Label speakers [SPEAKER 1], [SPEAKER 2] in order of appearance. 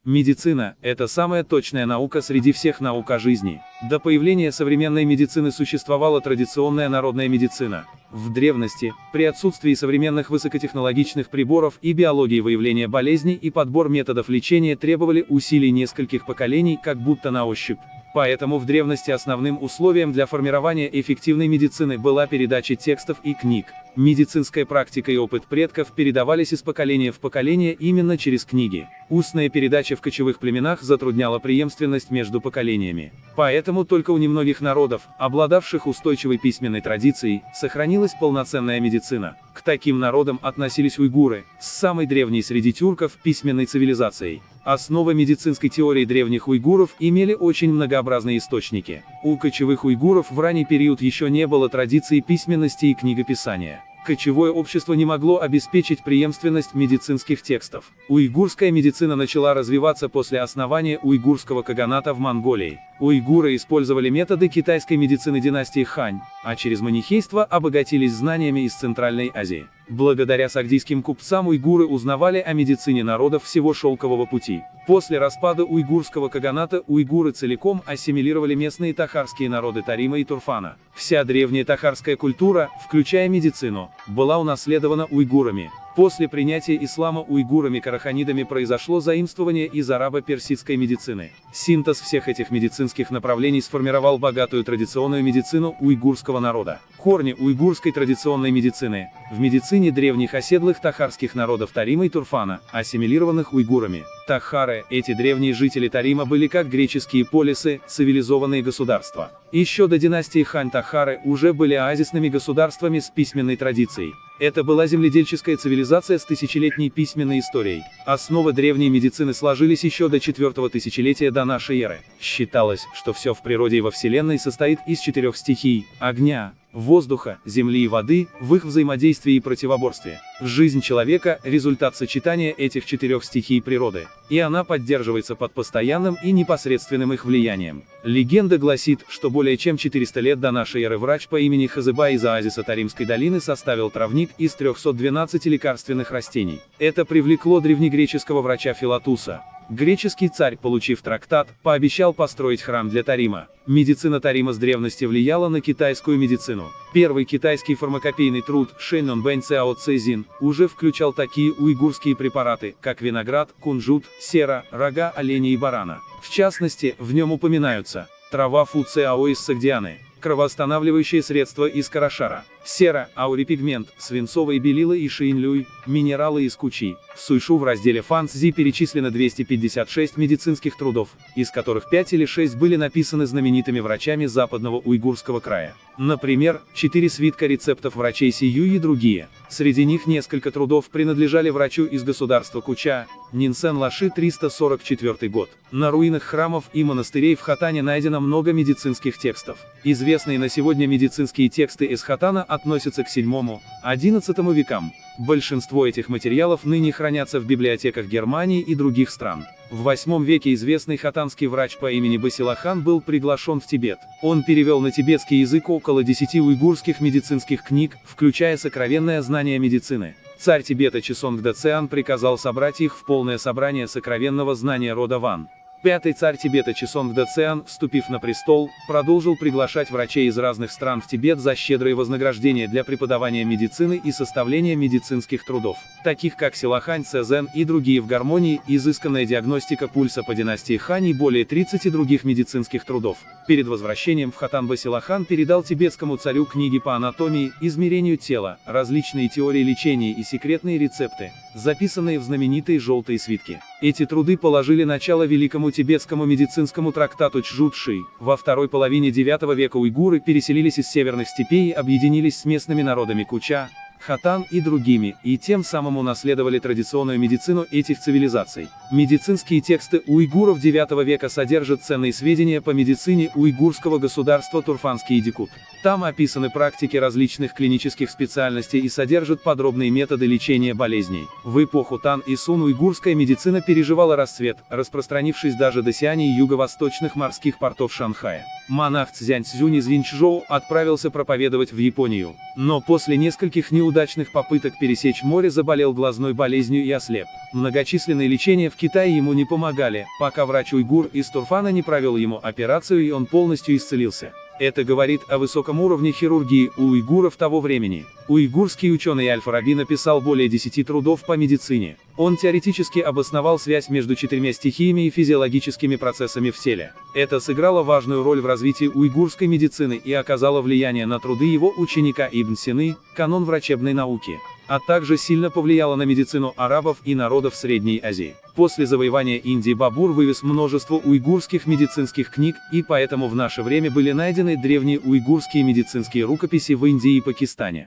[SPEAKER 1] Медицина – это самая точная наука среди всех наук о жизни. До появления современной медицины существовала традиционная народная медицина. В древности, при отсутствии современных высокотехнологичных приборов и биологии выявления болезней и подбор методов лечения требовали усилий нескольких поколений, как будто на ощупь. Поэтому в древности основным условием для формирования эффективной медицины была передача текстов и книг. Медицинская практика и опыт предков передавались из поколения в поколение именно через книги. Устная передача в кочевых племенах затрудняла преемственность между поколениями. Поэтому только у немногих народов, обладавших устойчивой письменной традицией, сохранилась полноценная медицина. К таким народам относились уйгуры, с самой древней среди тюрков письменной цивилизацией. Основы медицинской теории древних уйгуров имели очень многообразные источники. У кочевых уйгуров в ранний период еще не было традиции письменности и книгописания. Кочевое общество не могло обеспечить преемственность медицинских текстов. Уйгурская медицина начала развиваться после основания уйгурского каганата в Монголии. Уйгуры использовали методы китайской медицины династии Хань, а через манихейство обогатились знаниями из Центральной Азии. Благодаря сагдийским купцам уйгуры узнавали о медицине народов всего Шелкового пути. После распада уйгурского каганата уйгуры целиком ассимилировали местные тахарские народы Тарима и Турфана. Вся древняя тахарская культура, включая медицину, была унаследована уйгурами. После принятия ислама уйгурами-караханидами произошло заимствование из арабо-персидской медицины. Синтез всех этих медицинских направлений сформировал богатую традиционную медицину уйгурского народа. Корни уйгурской традиционной медицины в медицине древних оседлых тахарских народов Тарима и Турфана, ассимилированных уйгурами. Тахары, эти древние жители Тарима, были как греческие полисы, цивилизованные государства. Еще до династии Хань тахары уже были оазисными государствами с письменной традицией. Это была земледельческая цивилизация с тысячелетней письменной историей. Основы древней медицины сложились еще до 4-го тысячелетия до нашей эры. Считалось, что все в природе и во Вселенной состоит из 4 стихий – огня, воздуха, земли и воды, в их взаимодействии и противоборстве. Жизнь человека – результат сочетания этих 4 стихий природы, и она поддерживается под постоянным и непосредственным их влиянием. Легенда гласит, что более чем 400 лет до нашей эры врач по имени Хазыба из оазиса Таримской долины составил травник из 312 лекарственных растений. Это привлекло древнегреческого врача Филатуса. Греческий царь, получив трактат, пообещал построить храм для Тарима. Медицина Тарима с древности влияла на китайскую медицину. Первый китайский фармакопейный труд Шэньон Бэнь Цяо Цзин уже включал такие уйгурские препараты, как виноград, кунжут, сера, рога оленя и барана. В частности, в нем упоминаются трава Фу Цяо из Сагдианы, кровоостанавливающие средства из карашара, сера, аурипигмент, свинцовые белила и шиинлюй, минералы из кучи. В Суйшу в разделе Фанцзи перечислено 256 медицинских трудов, из которых 5 или 6 были написаны знаменитыми врачами западного уйгурского края. Например, 4 свитка рецептов врачей Сиюй и другие. Среди них несколько трудов принадлежали врачу из государства Куча, Нинсен Лаши 344 год. На руинах храмов и монастырей в Хотане найдено много медицинских текстов. Известные на сегодня медицинские тексты из Хотана относятся к VII-XI векам. Большинство этих материалов ныне хранятся в библиотеках Германии и других стран. В VIII веке известный хотанский врач по имени Басилахан был приглашен в Тибет. Он перевел на тибетский язык около 10 уйгурских медицинских книг, включая сокровенное знание медицины. Царь Тибета Чесонгда Цеан приказал собрать их в полное собрание сокровенного знания рода Ван. Пятый царь Тибета Чесонгда Цеан, вступив на престол, продолжил приглашать врачей из разных стран в Тибет за щедрые вознаграждения для преподавания медицины и составления медицинских трудов, таких как Силахань Цзэн и другие в гармонии, изысканная диагностика пульса по династии Хань и более 30 других медицинских трудов. Перед возвращением в Хотан Басилахан передал тибетскому царю книги по анатомии, измерению тела, различные теории лечения и секретные рецепты, записанные в знаменитые желтые свитки. Эти труды положили начало великому тибетскому медицинскому трактату Чжу-Цши. Во второй половине IX века уйгуры переселились из северных степей и объединились с местными народами Куча, Хотан и другими, и тем самым унаследовали традиционную медицину этих цивилизаций. Медицинские тексты уйгуров IX века содержат ценные сведения по медицине уйгурского государства Турфанский Идикут. Там описаны практики различных клинических специальностей и содержат подробные методы лечения болезней. В эпоху Тан и Сун уйгурская медицина переживала расцвет, распространившись даже до Сиани и юго-восточных морских портов Шанхая. монах Цзянь Цзюнь из Линчжоу отправился проповедовать в Японию. Но после нескольких неудачных попыток пересечь море заболел глазной болезнью и ослеп. Многочисленные лечения в Китае ему не помогали, пока врач-уйгур из Турфана не провел ему операцию и он полностью исцелился. Это говорит о высоком уровне хирургии у уйгуров того времени. Уйгурский ученый Аль-Фараби написал более 10 трудов по медицине. Он теоретически обосновал связь между 4 стихиями и физиологическими процессами в теле. Это сыграло важную роль в развитии уйгурской медицины и оказало влияние на труды его ученика Ибн Сины, канон врачебной науки, а также сильно повлияло на медицину арабов и народов Средней Азии. После завоевания Индии Бабур вывез множество уйгурских медицинских книг, и поэтому в наше время были найдены древние уйгурские медицинские рукописи в Индии и Пакистане.